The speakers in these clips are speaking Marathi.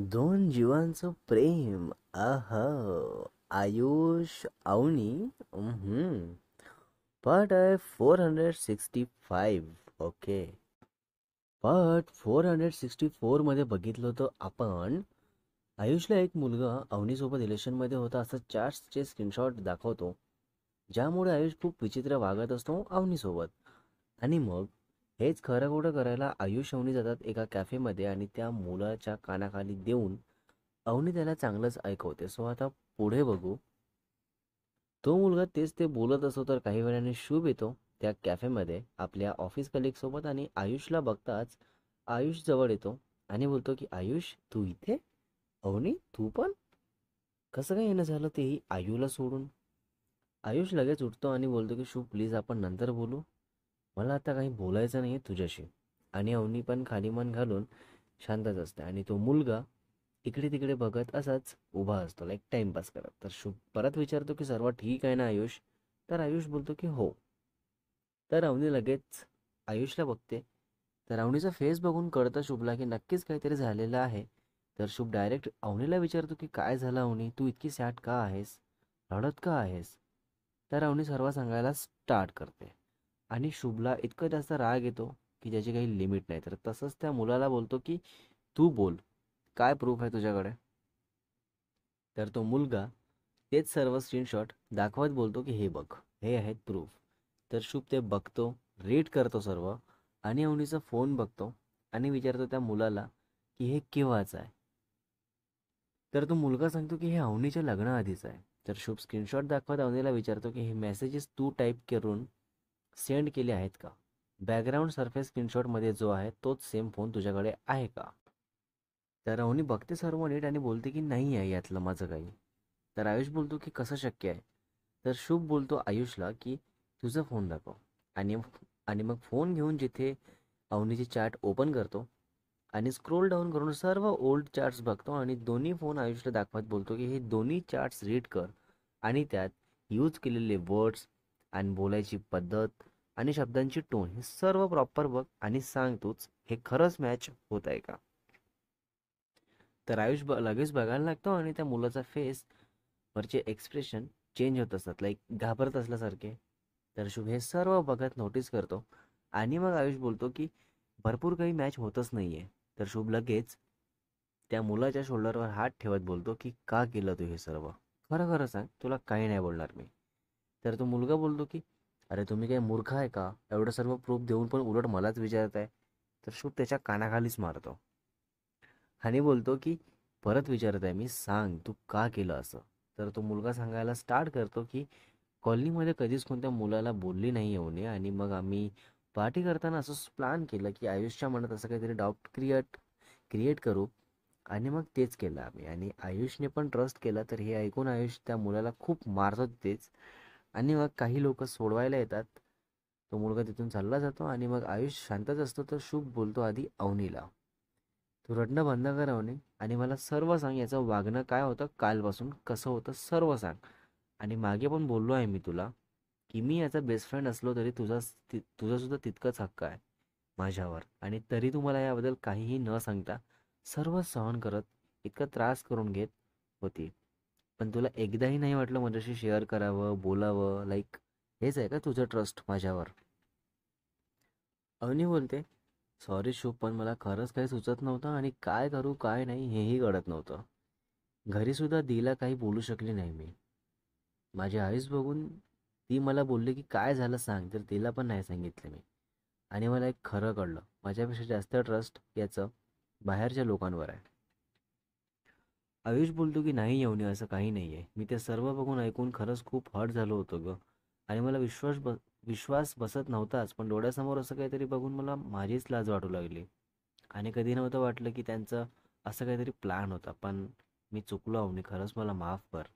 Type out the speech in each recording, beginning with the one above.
दोन जीवांचं प्रेम. आहा. आयुष अवनी. पार्ट आहे 465. ओके. पार्ट 464 मध्ये बघितलं होतं आपण. आयुषला एक मुलगा अवनीसोबत रिलेशनमध्ये होता असं चॅट्सचे स्क्रीनशॉट दाखवतो, ज्यामुळे आयुष खूप विचित्र वागत असतो अवनीसोबत. आणि मग हेच खरं खोटं करायला आयुष अवनी जातात एका कॅफेमध्ये आणि त्या मुलाच्या कानाखाली देऊन अवनी त्याला चांगलंच ऐकवते. सो आता पुढे बघू. तो मुलगा तेच ते बोलत असतो तर काही वेळाने शुभ येतो त्या कॅफेमध्ये आपल्या ऑफिस कलिगसोबत आणि आयुषला बघताच आयुष जवळ येतो आणि बोलतो की आयुष तू इथे. अवनी तू पण. कसं काय येणं झालं तेही आयूला सोडून. आयुष लगेच उठतो आणि बोलतो की शुभ प्लीज आपण नंतर बोलू, मला आता काही बोलायचं नाही आहे तुझ्याशी. आणि अवनी पण खाली मन घालून शांतच असते आणि तो मुलगा इकडे तिकडे बघत असाच उभा असतो लाईक टाइमपास करत. तर शुभ परत विचारतो की सर्व ठीक आहे ना आयुष. तर आयुष बोलतो की हो. तर अवनी लगेच आयुषला बघते. तर अवनीचा फेस बघून कळतं शुभला की नक्कीच काहीतरी झालेलं आहे. तर शुभ डायरेक्ट अवनीला विचारतो की काय झालं अवनी, तू इतकी सॅड का आहेस, रडत का आहेस. तर अवनी सर्व सांगायला स्टार्ट करते आणि शुभला इतकं जास्त राग येतो की ज्याची काही लिमिट नाही. तर तसंच त्या मुलाला बोलतो की तू बोल, काय प्रूफ आहे तुझ्याकडे. तर तो मुलगा तेच सर्व स्क्रीनशॉट दाखवत बोलतो की हे बघ, हे आहेत प्रूफ. तर शुभ ते बघतो, रीड करतो सर्व आणि अवनीचा फोन बघतो आणि विचारतो त्या मुलाला की हे केव्हाचं आहे. तर तो मुलगा सांगतो की हे अवनीच्या लग्नाआधीच आहे. तर शुभ स्क्रीनशॉट दाखवत अवनीला विचारतो की हे मेसेजेस तू टाईप करून सेंड केले आहेत का. बॅकग्राऊंड सरफेस स्क्रीनशॉटमध्ये जो आहे तोच सेम फोन तुझ्याकडे आहे का. तर अवनी बघते सर्व नीट आणि बोलते की नाही आहे यातलं माझं काही. तर आयुष बोलतो की कसं शक्य आहे. तर शुभ बोलतो आयुषला की तुझा फोन दाखव. आणि आणि मग फोन घेऊन जिथे अवनीची चॅट ओपन करतो आणि स्क्रोल डाऊन करून सर्व ओल्ड चॅट्स बघतो आणि दोन्ही फोन आयुषला दाखवत बोलतो की हे दोन्ही चॅट्स रीड कर आणि त्यात यूज केलेले वर्ड्स आणि बोलायची पद्धत आणि शब्दांची टोन हे सर्व प्रॉपर बघ आणि सांग तूच हे खरंच मॅच होत आहे का. तर आयुष लगेच बघायला लागतो आणि त्या मुलाचा फेस वरचे एक्सप्रेशन चेंज होत असतात लाईक घाबरत असल्यासारखे. तर शुभ हे सर्व बघत नोटीस करतो आणि मग आयुष बोलतो की भरपूर काही मॅच होतच नाही आहे. तर शुभ लगेच त्या मुलाच्या शोल्डरवर हात ठेवत बोलतो की का केलं तू हे सर्व, खरं खरं सांग, तुला काही नाही बोलणार मी. तर तो मुलगा बोलतो की अरे तुम्ही काय मूर्ख आहे का, एवढं सर्व प्रूफ देऊन पण उलट मलाच विचारत आहे. तर शुभ त्याच्या कानाखालीच मारतो आणि बोलतो की परत विचारत आहे मी, सांग तू का केलं असं. तर तो मुलगा सांगायला स्टार्ट करतो की कॉलनीमध्ये कधीच कोणत्या मुलाला बोलली नाही येऊ नये आणि मग आम्ही पार्टी करताना असंच प्लॅन केलं की आयुषच्या मनात असं काहीतरी डाऊट क्रिएट क्रिएट करू आणि मग तेच केलं आम्ही आणि आयुषने पण ट्रस्ट केला. तर हे ऐकून आयुष त्या मुलाला खूप मारतो तेच आणि मग काही लोक सोडवायला येतात. तो मुलगा तिथून चालला जातो आणि मग आयुष शांतच असतो. तर शुभ बोलतो आधी अवनीला, तू रडणं बंद कर अवनी आणि मला सर्व सांग, याचं वागणं काय होतं कालपासून, कसं होतं सर्व सांग. आणि मागे पण बोललो आहे मी तुला की मी याचा बेस्ट फ्रेंड असलो तरी तुझा सुद्धा तितकंच हक्क आहे माझ्यावर आणि तरी तू मला याबद्दल काहीही न सांगता सर्व सहन करत इतका त्रास करून घेत होती. पण तुला एकदाही नाही वाटलं माझ्याशी शेअर करावं, बोलावं, लाईक हेच आहे का तुझं ट्रस्ट माझ्यावर. अवनी बोलते सॉरी शुभ, पण मला खरंच काही सुचत नव्हतं आणि काय करू काय नाही हेही कळत नव्हतं. घरीसुद्धा दीला काही बोलू शकली नाही मी. माझी आईस बघून ती मला बोलली की काय झालं सांग, तर तिला पण नाही सांगितलं मी. आणि मला एक खरं कळलं, माझ्यापेक्षा जास्त ट्रस्ट याचं बाहेरच्या लोकांवर आहे. आयुष बोलतो की नाही येऊन असं काही नाही आहे, मी ते सर्व बघून ऐकून खरंच खूप हर्ट झालो होतो ग. आणि मला विश्वास बसत नव्हताच, पण डोळ्यासमोर असं काहीतरी बघून मला माझीच लाज वाटू लागली. आणि कधी नव्हतं वाटलं की त्यांचं असं काहीतरी प्लॅन होता. पण मी चुकलो अवनी, खरंच मला माफ कर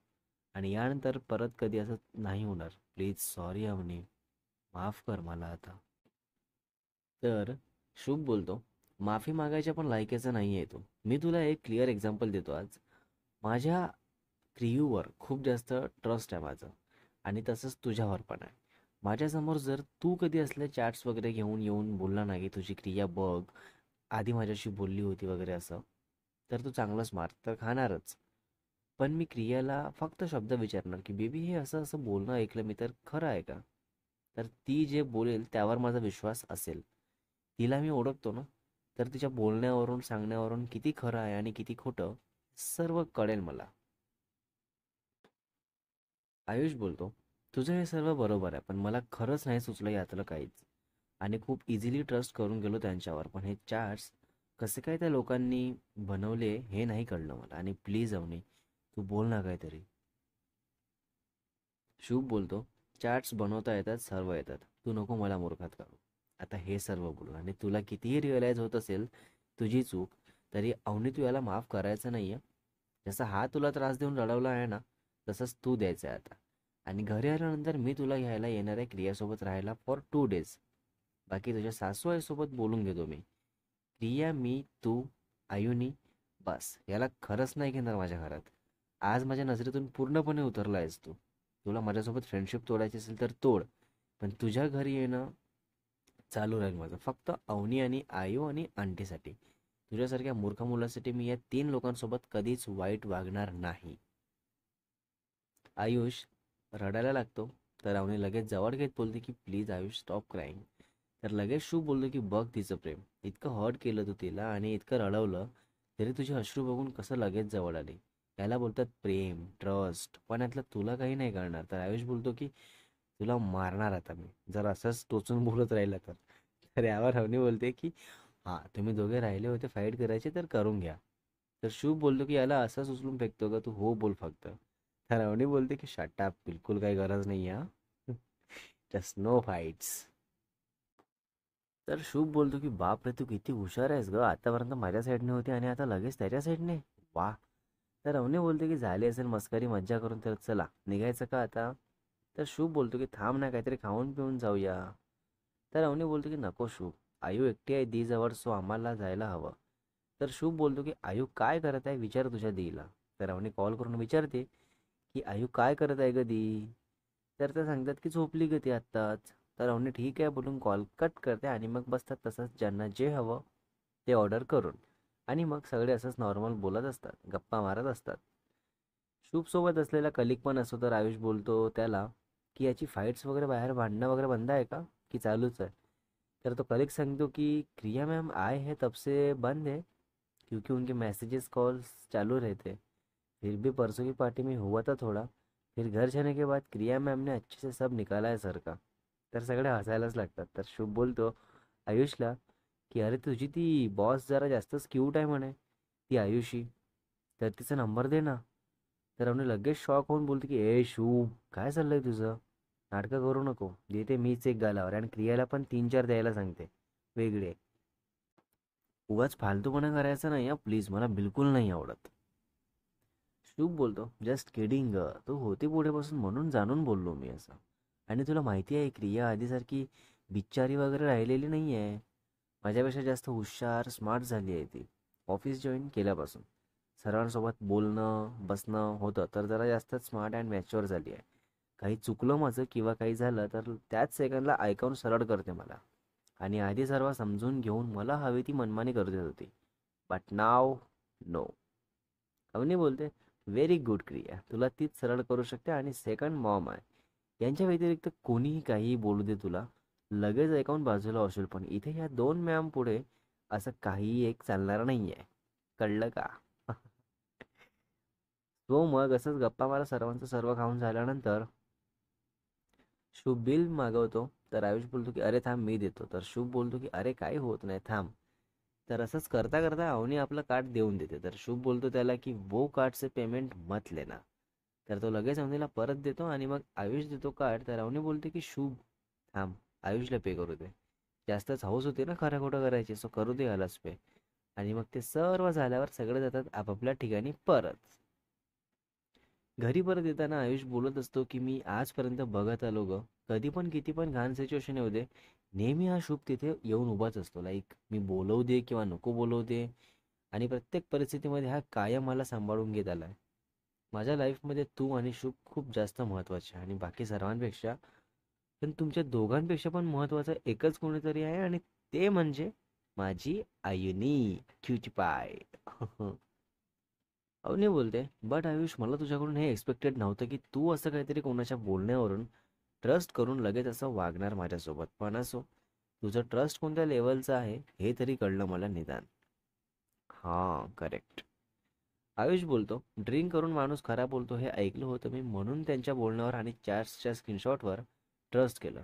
आणि यानंतर परत कधी असं नाही होणार, प्लीज सॉरी अवनी, माफ कर मला आता. तर शुभ बोलतो माफी मागायच्या पण लायकीचा नाही आहे तो. मी तुला एक क्लिअर एक्झाम्पल देतो आज. माझ्या क्रियूवर खूप जास्त ट्रस्ट आहे माझं आणि तसंच तुझ्यावर पण आहे. माझ्यासमोर जर तू कधी असले चॅट्स वगैरे घेऊन येऊन बोलला नाही की तुझी क्रिया बघ, आधी माझ्याशी बोलली होती वगैरे असं, तर तू चांगलंच मार तर खाणारच. पण मी क्रियाला फक्त शब्द विचारणार की बेबी हे असं असं बोलणं ऐकलं मी तर खरं आहे का? तर ती जे बोलेल त्यावर माझा विश्वास असेल. तिला मी ओळखतो ना, तर तिच्या बोलण्यावरून सांगण्यावरून किती खरं आहे आणि किती खोटं सर्व कळेल मला. आयुष बोलतो, तुझं हे सर्व बरोबर आहे, पण मला खरंच नाही सुचलं यातलं काहीच. आणि खूप इझिली ट्रस्ट करून गेलो त्यांच्यावर, पण हे चार्ट्स कसे काय त्या लोकांनी बनवले हे नाही कळलं मला. आणि प्लीज अवनी, तू बोल ना काहीतरी. शुभ बोलतो, चार्ट्स बनवता येतात, सर्व येतात, तू नको मला मूर्खात काढू. आता हे सर्व बोलून आणि तुला कितीही रिअलाईज होत असेल तुझी चूक, तरी अवनी तू याला माफ करायचं नाही आहे. जसा हा तुला त्रास देऊन रडवला आहे ना, तसंच तू द्यायचं आहे आता. आणि घरी आल्यानंतर मी तुला घ्यायला येणार आहे क्रियासोबत राहायला फॉर 2 days. बाकी तुझ्या सासू आईसोबत बोलून घेतो मी. प्रिया, मी, तू, आयुनी, बस याला खरंच नाही घेणार माझ्या घरात. आज माझ्या नजरेतून पूर्णपणे उतरला आहेस तू. तुला माझ्यासोबत फ्रेंडशिप तोडायची असेल तर तोड, पण तुझ्या घरी येणं चालू राहील माझं फक्त अवनी आणि आयू आणि आंटीसाठी. तुझ्यासारख्या मूर्ख मुलासाठी मी या 3 लोकांसोबत कधीच वाईट वागणार नाही. आयुष रडायला लागतो, तर अवनी लगेच जवळ घेत बोलते की प्लीज आयुष स्टॉप क्राईंग. तर लगेच शुभ बोलतो की बघ तिचं प्रेम, इतकं हर्ट केलं तू तिला आणि इतकं रडवलं, तरी तुझे अश्रू बघून कसं लगेच जवळ आले. याला बोलतात प्रेम, ट्रस्ट, पण यातलं तुला काही नाही करणार. तर आयुष बोलतो की तुला मारणार आता मी जर असंच टोचून बोलत राहिला तर. तर यावर अवनी बोलते की हां, तुम्ही दोघे राहिले होते फाईट करायचे तर करून घ्या. तर शुभ बोलतो की याला असंच उचलून फेकतो का तू, हो बोल फक्त. तर अवनी बोलते की शट अप, बिलकुल काही गरज नाही आहे हां. Just no fights. तर शुभ बोलतो की बाप रे, तू किती हुशार आहेस ग, आतापर्यंत माझ्या साईडने होती आणि आता लगेच त्याच्या साईडने. वा. तर अवनी बोलते की झाली असेल मस्करी मज्जा करून, तर चला निघायचं का आता? तर शुभ बोलतो की थांब ना, काहीतरी खाऊन पिऊन जाऊया. तर अवनी बोलतो की नको शुभ, आयु एकटी आहे दी जवळ, सो आम्हाला जायला हवं. तर शुभ बोलतो की आयु काय करत आहे विचार तुझ्या दीला. तर अवनी कॉल करून विचारते की आयु काय करत आहे ग दी. तर ते सांगतात की झोपली ग ती आत्ताच. तर अवनी ठीक आहे बोलून कॉल कट करते आणि मग बसतात तसंच ज्यांना जे हवं ते ऑर्डर करून. आणि मग सगळे असंच नॉर्मल बोलत असतात, गप्पा मारत असतात. शुभसोबत असलेला कलिक पण असतो, तर आयुष बोलतो त्याला की याची फाईट्स वगैरे बाहेर भांडणं वगैरे बंद आहे का, की चालूच आहे? तर तो कलिक सांगतो कि क्रिया मैम आए हैं तब से बंद है, क्योंकि उनके मैसेजेस कॉल्स चालू रहते, फिर भी परसों की पार्टी में हुआ था थोड़ा, फिर घर जाने के बाद क्रिया मैम ने अच्छे से सब निकाला है सर का. तर सगळे हसायलाच लागतात. तर शुभ बोलतो आयुषला की अरे तुझी ती बॉस जरा जास्तच क्यूट आहे म्हणे, ती आयुषी, तर तिचा नंबर दे ना. तर आम्ही लगेच शॉक होऊन बोलतो की ए शुभ, काय चाललंय तुझं? नाटकं करू नको, देते मीच एक गालावर आणि क्रियाला पण 3-4 द्यायला सांगते वेगळे. उगाच फालतूपणा करायचा नाही हा प्लीज, मला बिलकुल नाही आवडत. शुभ बोलतो जस्ट किडिंग, तू होती पुढे बसून म्हणून जाणून बोललो मी असं. आणि तुला माहिती आहे क्रिया आधीसारखी बिच्चारी वगैरे राहिलेली नाही आहे. माझ्यापेक्षा जास्त हुशार स्मार्ट झाली आहे ती ऑफिस जॉईन केल्यापासून. सर्वांसोबत बोलणं बसणं होतं तर जरा जास्तच स्मार्ट अँड मॅच्युअर झाली आहे. काही चुकलं माझं किंवा काही झालं तर त्याच सेकंडला ऐकावून सरळ करते मला. आणि आधी सर्व समजून घेऊन मला हवी ती मनमानी करू देत होती. But now no. अवनी बोलते व्हेरी गुड क्रिया, तुला तीच सरळ करू शकते आणि सेकंड मॉम आहे. यांच्या व्यतिरिक्त कोणीही काहीही बोलू दे तुला लगेच ऐकावून बाजूला होशील, पण इथे या 2 मॅम पुढे असं काही एक चालणार नाही आहे. कळलं का? तो मग असंच गप्पा मारा सर्वांचं सर्व खाऊन झाल्यानंतर शुभ बिल मागवतो. तर आयुष बोलतो की अरे थांब मी देतो. तर शुभ बोलतो की अरे काही होत नाही थांब. तर असंच करता करता अवनी आपलं कार्ड देऊन देते. तर शुभ बोलतो त्याला की वो कार्ड से पेमेंट मत लेना. तर तो लगेच अवनीला परत देतो आणि मग आयुष देतो कार्ड. तर अवनी बोलते की शुभ थांब, आयुषला पे करू दे. जास्तच हौस होते ना खरं खोटं करायची, सो करू दे यालाच पे. आणि मग ते सर्व झाल्यावर सगळे जातात आपापल्या ठिकाणी परत. घरी परत येताना आयुष बोलत असतो की मी आजपर्यंत बघत आलो ग, कधी पण किती पण घाण सिच्युएशन येऊ दे, नेहमी हा शुभ तिथे येऊन उभाच असतो. लाईक मी बोलवू दे किंवा नको बोलवू दे, आणि प्रत्येक परिस्थितीमध्ये हा कायम मला सांभाळून घेत आला आहे. माझ्या लाईफमध्ये तू आणि शुभ खूप जास्त महत्त्वाचे आहे आणि बाकी सर्वांपेक्षा, पण तुमच्या दोघांपेक्षा पण महत्त्वाचं एकच कोणीतरी आहे आणि ते म्हणजे माझी आयुनी, क्यूटी पाय. अवनी बोलते, बट आयुष मला तुझ्याकडून हे एक्सपेक्टेड नव्हतं की तू असं काहीतरी कोणाच्या बोलण्यावरून ट्रस्ट करून लगेच असं वागणार माझ्यासोबत. पण असो, तुझं ट्रस्ट कोणत्या लेवलचं आहे हे तरी कळलं मला निदान. हां, करेक्ट. आयुष बोलतो, ड्रिंक करून माणूस खरा बोलतो हे ऐकलं होतं मी, म्हणून त्यांच्या बोलण्यावर आणि चॅट्सच्या स्क्रीनशॉटवर ट्रस्ट केलं.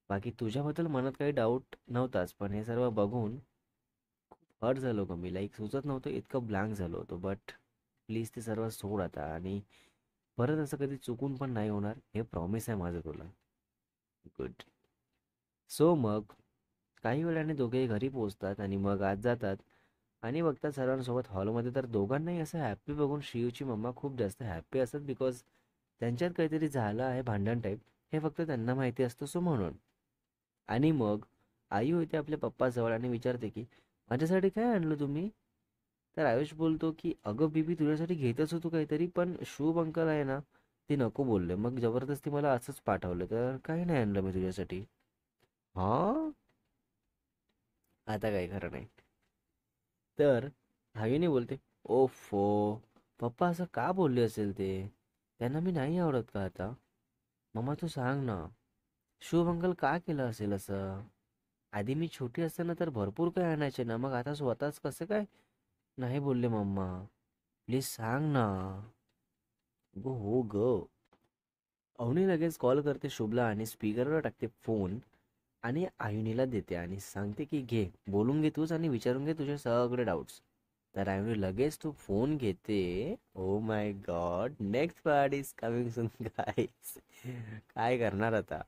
बाकी तुझ्याबद्दल मनात काही डाऊट नव्हताच, पण हे सर्व बघून हर्ट झालो ग मी. लाईक सुचत नव्हतं, इतकं ब्लँक झालो होतो. बट प्लीज ते सर्व सोड आता, आणि परत असं कधी चुकून पण नाही होणार, हे प्रॉमिस आहे माझं तुला. गुड. सो मग काही वेळाने दोघेही घरी पोहोचतात आणि मग आत जातात आणि बघतात सर्वांसोबत हॉलमध्ये तर दोघांनाही असं हॅप्पी बघून श्रीयूची मम्मा खूप जास्त हॅप्पी असतात, बिकॉज त्यांच्यात काहीतरी झालं आहे भांडण टाईप, हे फक्त त्यांना माहिती असतं, सो म्हणून. आणि मग आई होते आपल्या पप्पाजवळ आणि विचारते की माझ्यासाठी काय आणलं तुम्ही. तर आयुष बोलतो की अगं बीबी, तुझ्यासाठी घेतच होतो काहीतरी, पण शुभ अंकल आहे ना, ते नको बोलले, मग जबरदस्ती मला असंच पाठवलं, तर काही नाही आणलं मी तुझ्यासाठी. हां, आता काही खरं नाही. तर हवीने बोलते, ओफो, पप्पा असं का बोलले असेल ते, त्यांना मी नाही आवडत का आता. मम्मा तू सांग ना, शुभ अंकल का केलं असेल असं. आधी मी छोटी असताना तर भरपूर काय आणायचे ना, मग आता स्वतःच कसं काय नाही बोलले मम्मा. प्लीज सांग ना. गो हो ग. अवनी लगेच कॉल करते शुभला आणि स्पीकरवर टाकते फोन आणि आयुनीला देते आणि सांगते की घे, बोलून घे तूच आणि विचारून घे तुझे सगळे डाऊट्स. तर आयुनी लगेच तो फोन घेते. Oh my God, next part is coming soon guys. काय करणार आता.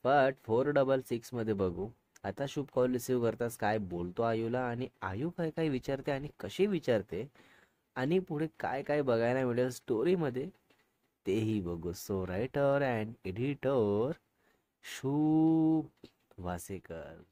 बट 466 मध्ये बघू. आता शुभ कॉल रिसीव्ह करताच काय बोलतो आयूला, आणि आयू काय काय विचारते आणि कशी विचारते, आणि पुढे काय काय बघायला मिळेल स्टोरीमध्ये, तेही बघू. सो रायटर अँड एडिटर शुभ वासेकर.